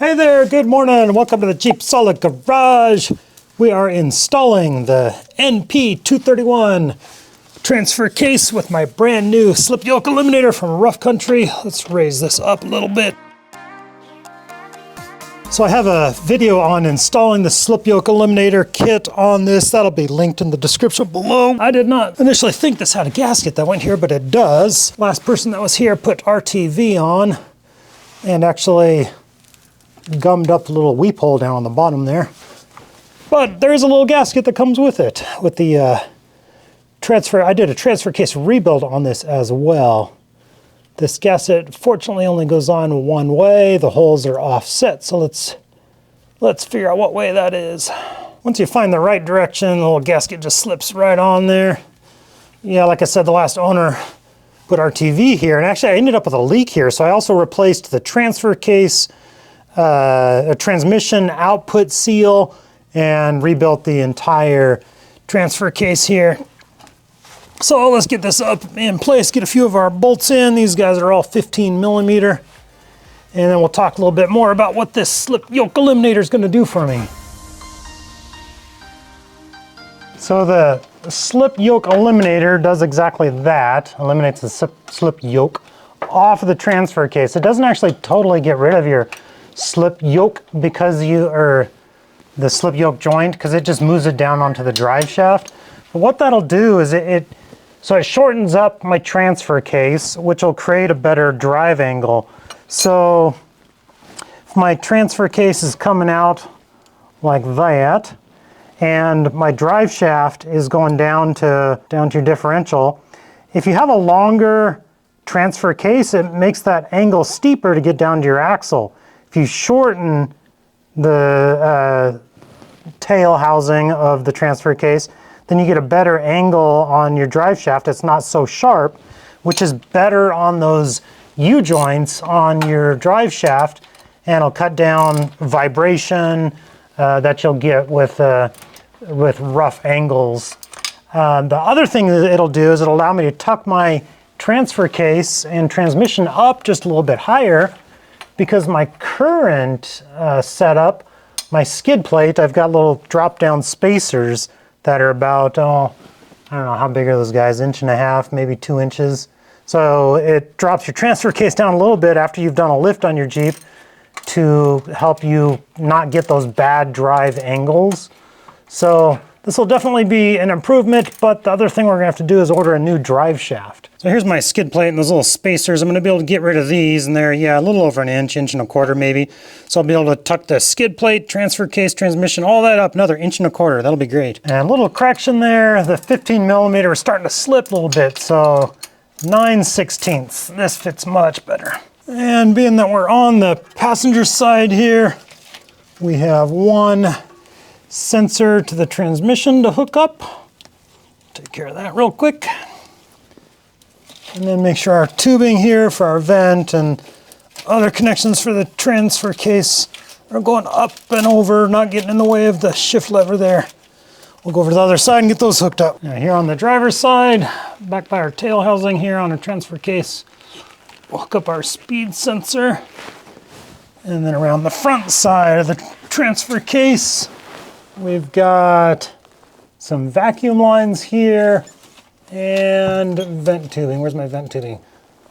Hey there, good morning. Welcome to the JeepSolid garage. We are installing the NP231 transfer case with my brand new slip yoke eliminator from Rough Country. Let's raise this up a little bit. So I have a video on installing the slip yoke eliminator kit on this. That'll be linked in the description below. I did not initially think this had a gasket that went here, but it does. Last person that was here put RTV on and actually gummed up the little weep hole down on the bottom there. But there's a little gasket that comes with it. With the transfer, I did a transfer case rebuild on this as well. This gasket fortunately only goes on one way. The holes are offset, so let's figure out what way that is. Once you find the right direction, the little gasket just slips right on there. Yeah, like I said, the last owner put RTV here, and actually I ended up with a leak here, so I also replaced the transfer case, a transmission output seal, and rebuilt the entire transfer case here. So let's get this up in place, get a few of our bolts in. These guys are all 15 millimeter. And then we'll talk a little bit more about what this slip yoke eliminator is going to do for me. So the slip yoke eliminator does exactly that, eliminates the slip yoke off of the transfer case. It doesn't actually totally get rid of your slip yoke because the slip yoke joint, because it just moves it down onto the drive shaft. But what that'll do is it shortens up my transfer case, which will create a better drive angle. So if my transfer case is coming out like that, and my drive shaft is going down to your differential, if you have a longer transfer case, it makes that angle steeper to get down to your axle. If you shorten the tail housing of the transfer case, then you get a better angle on your drive shaft. It's not so sharp, which is better on those U-joints on your drive shaft, and it'll cut down vibration that you'll get with rough angles. The other thing that it'll do is it'll allow me to tuck my transfer case and transmission up just a little bit higher, because my current setup, my skid plate, I've got little drop-down spacers that are about, I don't know, how big are those guys, 1.5 inches, maybe 2 inches. So it drops your transfer case down a little bit after you've done a lift on your Jeep to help you not get those bad drive angles. So this will definitely be an improvement, but the other thing we're gonna have to do is order a new drive shaft. So here's my skid plate and those little spacers. I'm gonna be able to get rid of these, and they're, yeah, a little over an inch, 1.25 inches maybe. So I'll be able to tuck the skid plate, transfer case, transmission, all that up another 1.25 inches. That'll be great. And a little correction there, the 15 millimeter is starting to slip a little bit, so 9/16. This fits much better. And being that we're on the passenger side here, we have one sensor to the transmission to hook up. Take care of that real quick. And then make sure our tubing here for our vent and other connections for the transfer case are going up and over, not getting in the way of the shift lever there. We'll go over to the other side and get those hooked up. Now here on the driver's side, back by our tail housing here on our transfer case, we'll hook up our speed sensor. And then around the front side of the transfer case, we've got some vacuum lines here and vent tubing. Where's my vent tubing?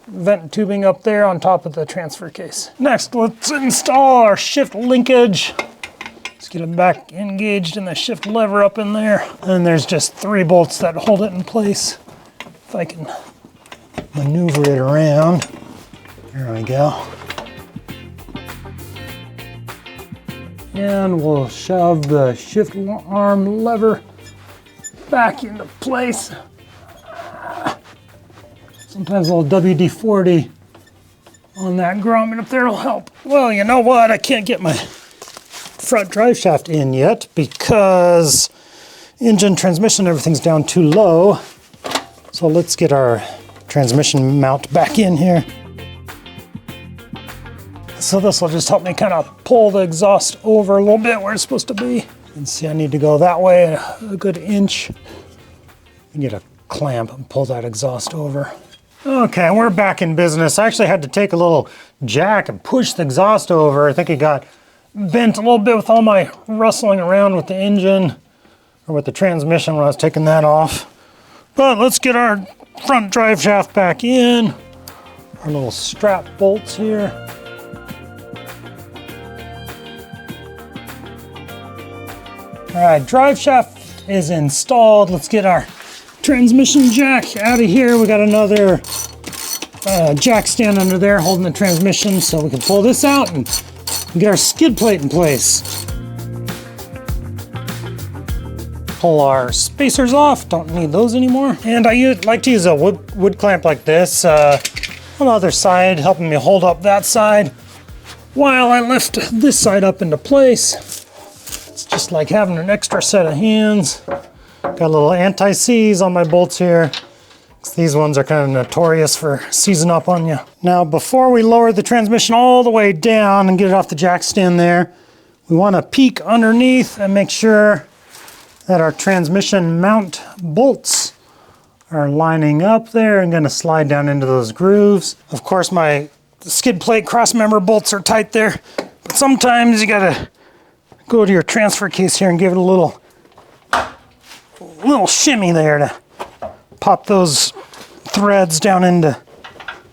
Vent tubing up there on top of the transfer case. Next, let's install our shift linkage. Let's get it back engaged in the shift lever up in there. And there's just 3 bolts that hold it in place. If I can maneuver it around. There we go. And we'll shove the shift arm lever back into place. Sometimes a little WD-40 on that grommet up there will help. Well, you know what? I can't get my front drive shaft in yet because engine, transmission, everything's down too low. So let's get our transmission mount back in here. So this will just help me kind of pull the exhaust over a little bit where it's supposed to be. And see, I need to go that way a good inch. And get a clamp and pull that exhaust over. Okay, we're back in business. I actually had to take a little jack and push the exhaust over. I think it got bent a little bit with all my rustling around with the engine or with the transmission when I was taking that off. But let's get our front drive shaft back in. Our little strap bolts here. All right, drive shaft is installed. Let's get our transmission jack out of here. We got another jack stand under there holding the transmission, so we can pull this out and get our skid plate in place. Pull our spacers off, don't need those anymore. And I like to use a wood clamp like this on the other side, helping me hold up that side while I lift this side up into place. It's just like having an extra set of hands. Got a little anti-seize on my bolts here. These ones are kind of notorious for seizing up on you. Now, before we lower the transmission all the way down and get it off the jack stand there, we want to peek underneath and make sure that our transmission mount bolts are lining up there and going to slide down into those grooves. Of course, my skid plate cross member bolts are tight there, but sometimes you got to go to your transfer case here and give it a little shimmy there to pop those threads down into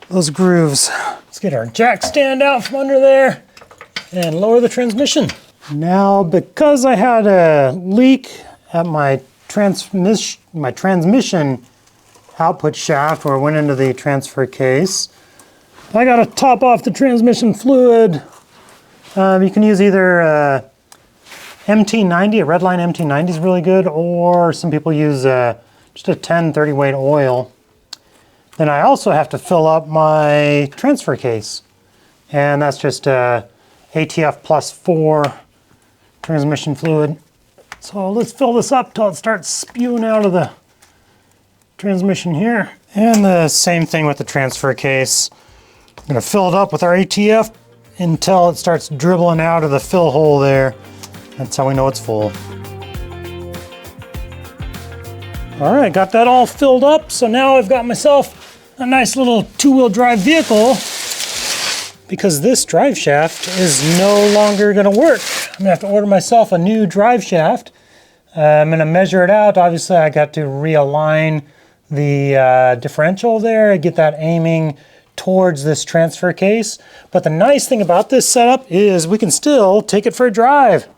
those grooves. Let's get our jack stand out from under there and lower the transmission. Now, because I had a leak at my transmission output shaft where it went into the transfer case, I got to top off the transmission fluid. You can use either MT90, a Redline MT90 is really good, or some people use just a 10-30 weight oil. Then I also have to fill up my transfer case, and that's just ATF plus 4 transmission fluid. So let's fill this up till it starts spewing out of the transmission here. And the same thing with the transfer case. I'm going to fill it up with our ATF until it starts dribbling out of the fill hole there. That's how we know it's full. All right, got that all filled up. So now I've got myself a nice little 2-wheel drive vehicle, because this drive shaft is no longer gonna work. I'm gonna have to order myself a new drive shaft. I'm gonna measure it out. Obviously, I got to realign the differential there, get that aiming towards this transfer case. But the nice thing about this setup is we can still take it for a drive.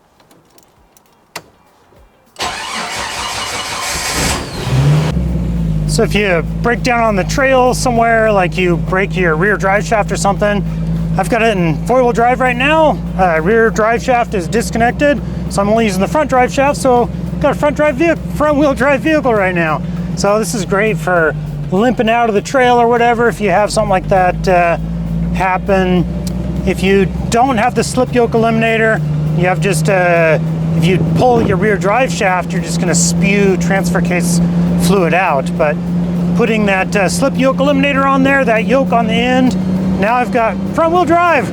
So if you break down on the trail somewhere, like you break your rear drive shaft or something, I've got it in 4-wheel drive right now. Rear drive shaft is disconnected, so I'm only using the front drive shaft, so got a front-wheel drive vehicle right now. So this is great for limping out of the trail or whatever if you have something like that happen. If you don't have the slip yoke eliminator, you have just, if you pull your rear drive shaft, you're just gonna spew transfer case fluid out. But putting that slip yoke eliminator on there, that yoke on the end, now I've got front wheel drive.